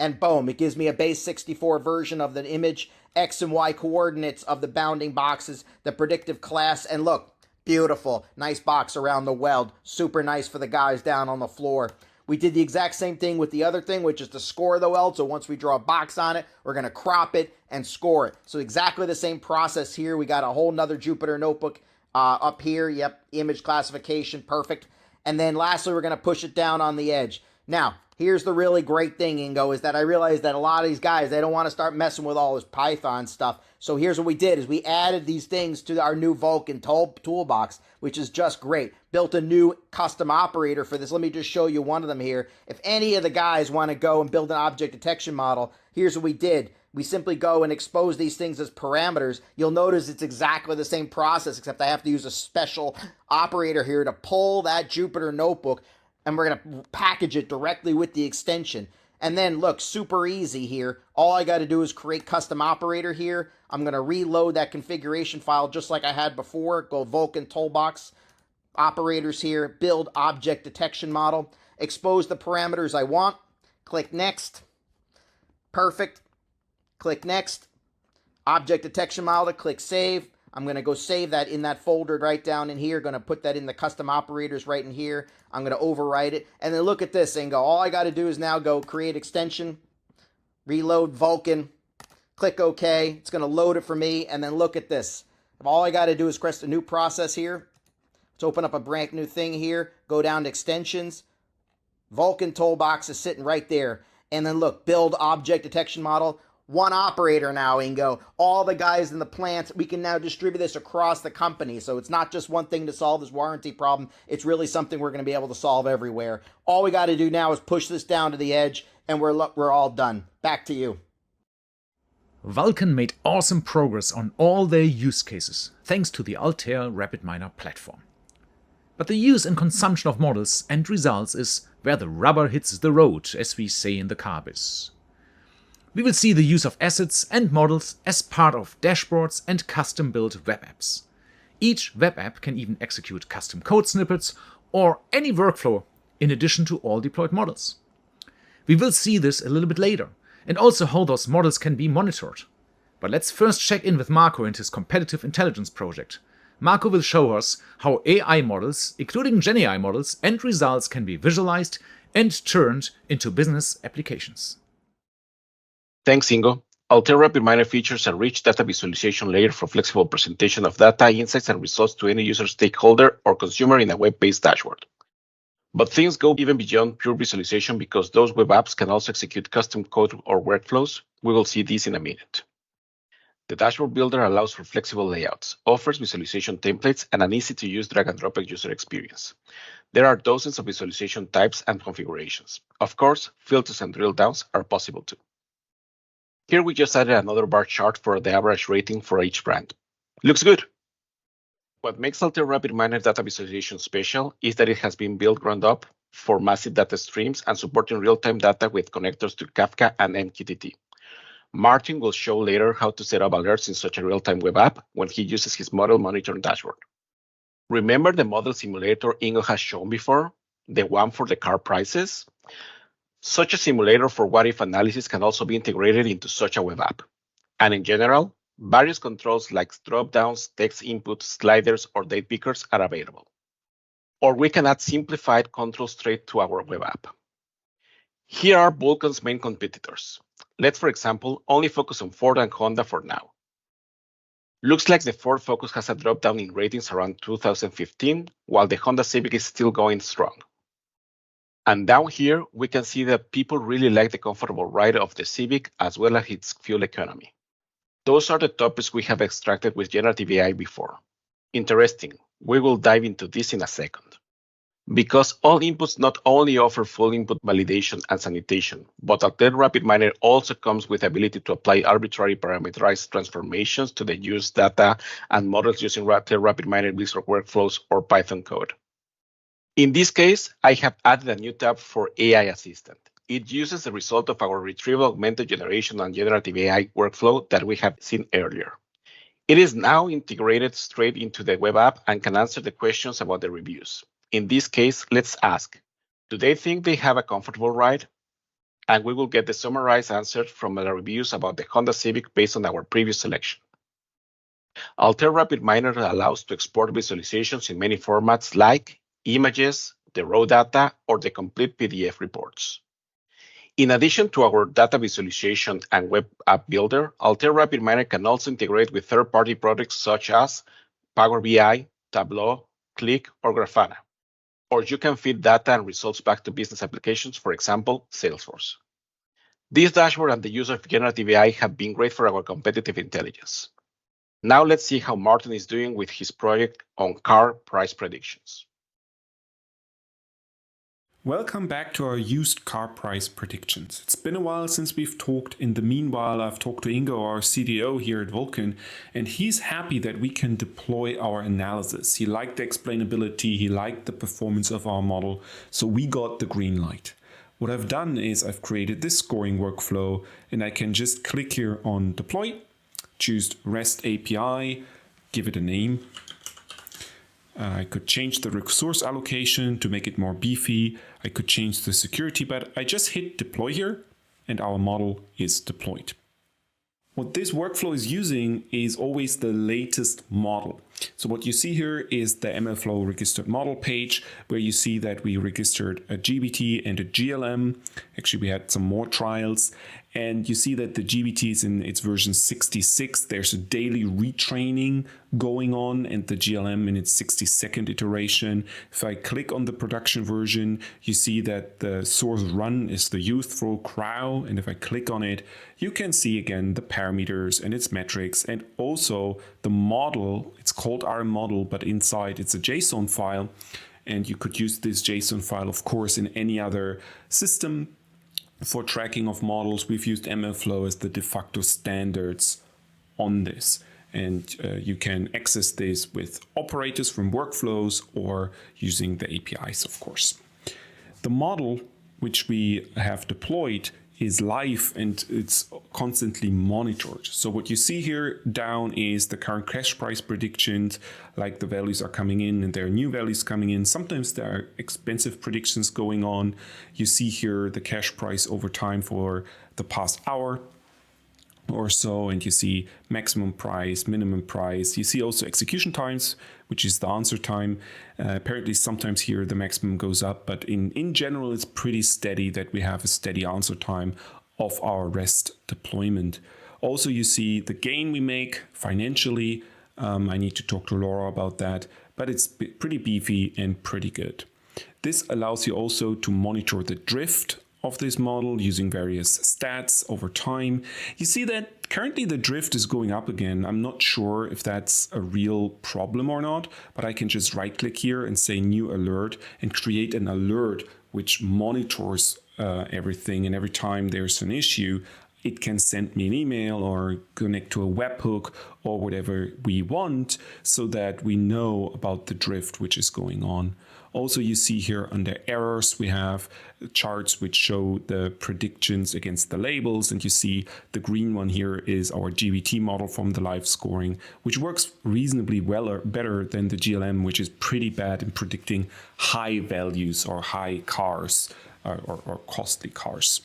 And boom, it gives me a base 64 version of the image, X and Y coordinates of the bounding boxes, the predictive class, and look, beautiful. Nice box around the weld. Super nice for the guys down on the floor. We did the exact same thing with the other thing, which is to score the weld. So once we draw a box on it, we're going to crop it and score it. So exactly the same process here. We got a whole nother Jupyter Notebook up here. Yep, image classification, perfect. And then lastly, we're going to push it down on the edge. Now, here's the really great thing, Ingo, is that I realized that a lot of these guys, they don't want to start messing with all this Python stuff. So here's what we did, is we added these things to our new Vulkan toolbox, which is just great. Built a new custom operator for this. Let me just show you one of them here. If any of the guys want to go and build an object detection model, here's what we did. We simply go and expose these things as parameters. You'll notice it's exactly the same process, except I have to use a special operator here to pull that Jupyter Notebook, and we're going to package it directly with the extension. And then look, super easy here. All I got to do is create custom operator here. I'm going to reload that configuration file just like I had before. Go Vulkan toolbox, operators here, build object detection model, expose the parameters I want, click next. Perfect. Click next. Object detection model, click save. I'm going to go save that in that folder right down in here. Going to put that in the custom operators right in here. I'm going to overwrite it. And then look at this and go, all I got to do is now go create extension, reload Vulkan, click OK. It's going to load it for me. And then look at this. All I got to do is press the new process here. Let's open up a brand new thing here. Go down to extensions. Vulkan toolbox is sitting right there. And then look, build object detection model. One operator now, Ingo. All the guys in the plants, we can now distribute this across the company. So it's not just one thing to solve this warranty problem. It's really something we're going to be able to solve everywhere. All we got to do now is push this down to the edge, and we're all done. Back to you. Vulkan made awesome progress on all their use cases, thanks to the Altair RapidMiner platform. But the use and consumption of models and results is where the rubber hits the road, as we say in the car biz. We will see the use of assets and models as part of dashboards and custom-built web apps. Each web app can even execute custom code snippets or any workflow in addition to all deployed models. We will see this a little bit later, and also how those models can be monitored. But let's first check in with Marco and his competitive intelligence project. Marco will show us how AI models, including GenAI models and results, can be visualized and turned into business applications. Thanks, Ingo. Altair RapidMiner features a rich data visualization layer for flexible presentation of data, insights, and results to any user, stakeholder, or consumer in a web-based dashboard. But things go even beyond pure visualization because those web apps can also execute custom code or workflows. We will see this in a minute. The dashboard builder allows for flexible layouts, offers visualization templates, and an easy-to-use drag-and-drop user experience. There are dozens of visualization types and configurations. Of course, filters and drill downs are possible too. Here we just added another bar chart for the average rating for each brand. Looks good. What makes Altair RapidMiner data visualization special is that it has been built ground up for massive data streams and supporting real-time data with connectors to Kafka and MQTT. Martin will show later how to set up alerts in such a real-time web app when he uses his model monitoring dashboard. Remember the model simulator Ingo has shown before, the one for the car prices? Such a simulator for what-if analysis can also be integrated into such a web app. And in general, various controls like drop-downs, text input, sliders, or date pickers are available. or we can add simplified control straight to our web app. Here are Vulkan's main competitors. Let's, for example, only focus on Ford and Honda for now. Looks like the Ford Focus has a drop down in ratings around 2015, while the Honda Civic is still going strong. And down here, we can see that people really like the comfortable ride of the Civic as well as its fuel economy. Those are the topics we have extracted with generative AI before. Interesting. We will dive into this in a second. Because all inputs not only offer full input validation and sanitation, but Altair RapidMiner also comes with the ability to apply arbitrary parameterized transformations to the used data and models using Altair RapidMiner Blizzard workflows or Python code. In this case, I have added a new tab for AI Assistant. It uses the result of our retrieval augmented generation and generative AI workflow that we have seen earlier. It is now integrated straight into the web app and can answer the questions about the reviews. In this case, let's ask, do they think they have a comfortable ride? And we will get the summarized answer from the reviews about the Honda Civic based on our previous selection. Altair RapidMiner allows to export visualizations in many formats like images, the raw data, or the complete PDF reports. In addition to our data visualization and web app builder, Altair RapidMiner can also integrate with third-party products such as Power BI, Tableau, Qlik, or Grafana. Or you can feed data and results back to business applications, for example, Salesforce. This dashboard and the use of generative AI have been great for our competitive intelligence. Now let's see how Martin is doing with his project on car price predictions. Welcome back to our used car price predictions. It's been a while since we've talked. In the meanwhile, I've talked to Ingo, our CDO here at Vulkan, and he's happy that we can deploy our analysis. He liked the explainability, he liked the performance of our model, so we got the green light. What I've done is I've created this scoring workflow, and I can just click here on deploy, choose REST API, give it a name. I could change the resource allocation to make it more beefy. I could change the security, but I just hit deploy here and our model is deployed. What this workflow is using is always the latest model. So what you see here is the MLflow registered model page where you see that we registered a GBT and a GLM. Actually, we had some more trials. And you see that the GBT is in its version 66. There's a daily retraining going on, and the GLM in its 62nd iteration. If I click on the production version, you see that the source run is the youthful crow. And if I click on it, you can see again the parameters and its metrics, and also the model. It's called our model, but inside it's a JSON file. And you could use this JSON file, of course, in any other system. For tracking of models, we've used MLflow as the de facto standards on this. And you can access this with operators from workflows or using the APIs, of course. The model which we have deployed is live and it's constantly monitored. So what you see here down is the current cash price predictions, like the values are coming in and there are new values coming in. Sometimes there are expensive predictions going on. You see here the cash price over time for the past hour or so, and you see maximum price, minimum price. You see also execution times, which is the answer time. Apparently sometimes here the maximum goes up, but in general it's pretty steady that we have a steady answer time of our REST deployment. Also you see the gain we make financially. I need to talk to Laura about that, but it's pretty beefy and pretty good. This allows you also to monitor the drift of this model using various stats over time. You see that currently the drift is going up again. I'm not sure if that's a real problem or not, but I can just right click here and say new alert and create an alert which monitors everything, and every time there's an issue it can send me an email or connect to a webhook or whatever we want so that we know about the drift which is going on. Also, you see here under errors, we have charts which show the predictions against the labels. And you see the green one here is our GBT model from the live scoring, which works reasonably well or better than the GLM, which is pretty bad in predicting high values or high cars or costly cars.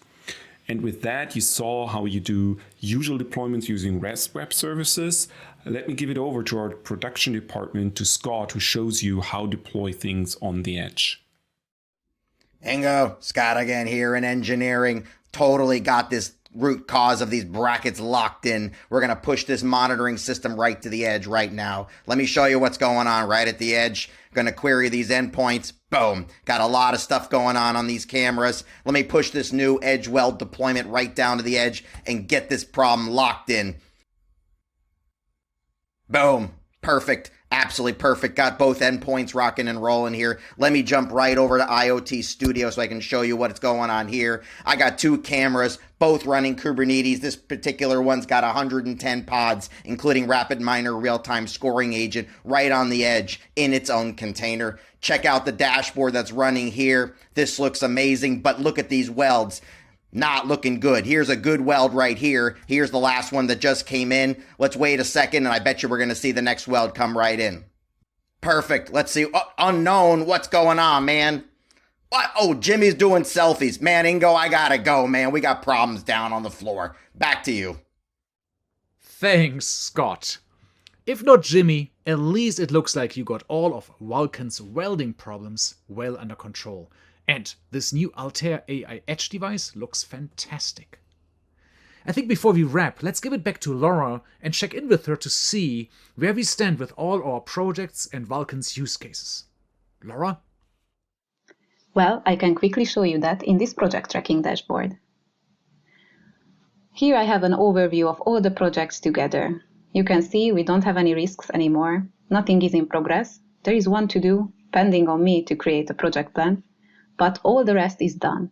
And with that, you saw how you do usual deployments using REST web services. Let me give it over to our production department, to Scott, who shows you how to deploy things on the edge. Ingo, Scott again here in engineering. Totally got this root cause of these brackets locked in. We're going to push this monitoring system right to the edge right now. Let me show you what's going on right at the edge. Going to query these endpoints. Boom. Got a lot of stuff going on these cameras. Let me push this new edge weld deployment right down to the edge and get this problem locked in. Boom. Perfect. Absolutely perfect. Got both endpoints rocking and rolling here. Let me jump right over to IoT Studio so I can show you what's going on here. I got 2 cameras, both running Kubernetes. This particular one's got 110 pods, including RapidMiner real-time scoring agent right on the edge in its own container. Check out the dashboard that's running here. This looks amazing, but look at these welds. Not looking good. Here's a good weld right here. Here's the last one that just came in. Let's wait a second, and I bet you we're going to see the next weld come right in. Perfect. Let's see. Oh, unknown. What's going on, man? What? Oh, Jimmy's doing selfies. Man, Ingo, I gotta go, man. We got problems down on the floor. Back to you. Thanks, Scott. If not Jimmy, at least it looks like you got all of Vulkan's welding problems well under control. And this new Altair AI Edge device looks fantastic. I think before we wrap, let's give it back to Laura and check in with her to see where we stand with all our projects and Vulkan's use cases. Laura? Well, I can quickly show you that in this project tracking dashboard. Here I have an overview of all the projects together. You can see we don't have any risks anymore. Nothing is in progress. There is one to do, pending on me to create a project plan, but all the rest is done.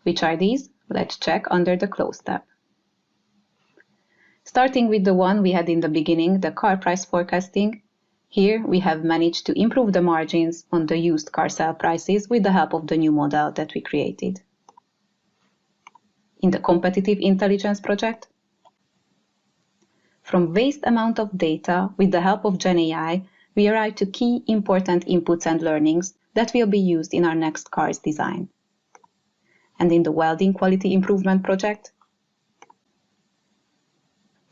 Which are these? Let's check under the Close tab. Starting with the one we had in the beginning, the car price forecasting, here we have managed to improve the margins on the used car sale prices with the help of the new model that we created. In the competitive intelligence project, from vast amount of data, with the help of Gen AI, we arrive to key important inputs and learnings that will be used in our next car's design. And in the welding quality improvement project,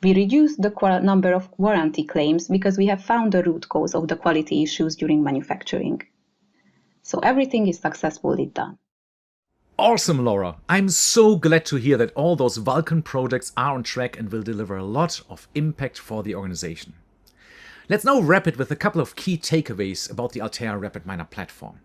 we reduce the number of warranty claims because we have found the root cause of the quality issues during manufacturing. So everything is successfully done. Awesome, Laura. I'm so glad to hear that all those Vulkan projects are on track and will deliver a lot of impact for the organization. Let's now wrap it with a couple of key takeaways about the Altair RapidMiner platform.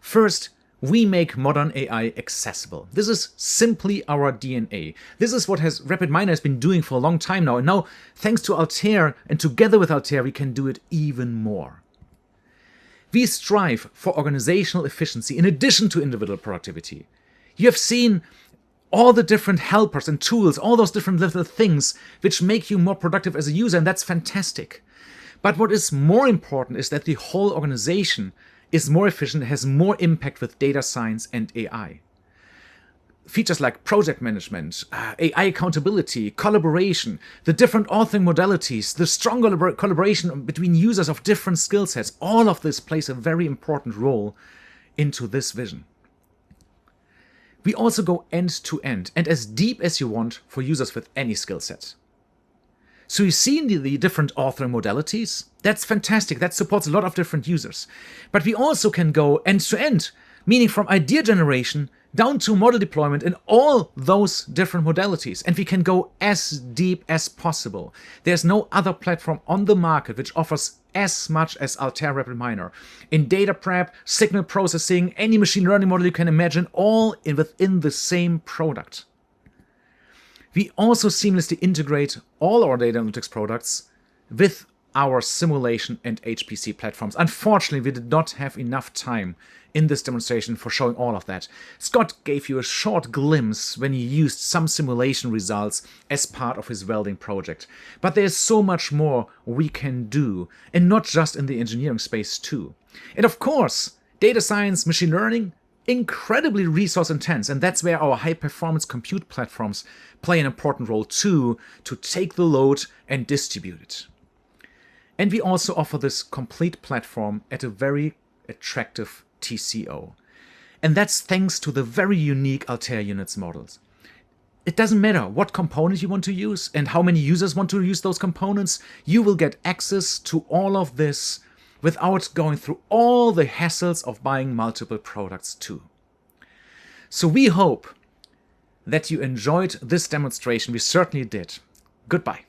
First, we make modern AI accessible. This is simply our DNA. This is what RapidMiner has been doing for a long time now. And now, thanks to Altair and together with Altair, we can do it even more. We strive for organizational efficiency in addition to individual productivity. You have seen all the different helpers and tools, all those different little things which make you more productive as a user, and that's fantastic. But what is more important is that the whole organization is more efficient, has more impact with data science and AI. Features like project management, AI accountability, collaboration, the different authoring modalities, the strong collaboration between users of different skill sets, all of this plays a very important role into this vision. We also go end to end and as deep as you want for users with any skill set. So you see the different authoring modalities. That's fantastic. That supports a lot of different users. But we also can go end to end, meaning from idea generation down to model deployment in all those different modalities. And we can go as deep as possible. There's no other platform on the market which offers as much as Altair RapidMiner. In data prep, signal processing, any machine learning model you can imagine, all within the same product. We also seamlessly integrate all our data analytics products with our simulation and HPC platforms. Unfortunately, we did not have enough time in this demonstration for showing all of that. Scott gave you a short glimpse when he used some simulation results as part of his welding project. But there's so much more we can do, and not just in the engineering space too. And of course, data science, machine learning, incredibly resource intense, and that's where our high performance compute platforms play an important role too, to take the load and distribute it. And we also offer this complete platform at a very attractive TCO. And that's thanks to the very unique Altair Units models. It doesn't matter what component you want to use and how many users want to use those components. You will get access to all of this without going through all the hassles of buying multiple products too. So we hope that you enjoyed this demonstration. We certainly did. Goodbye.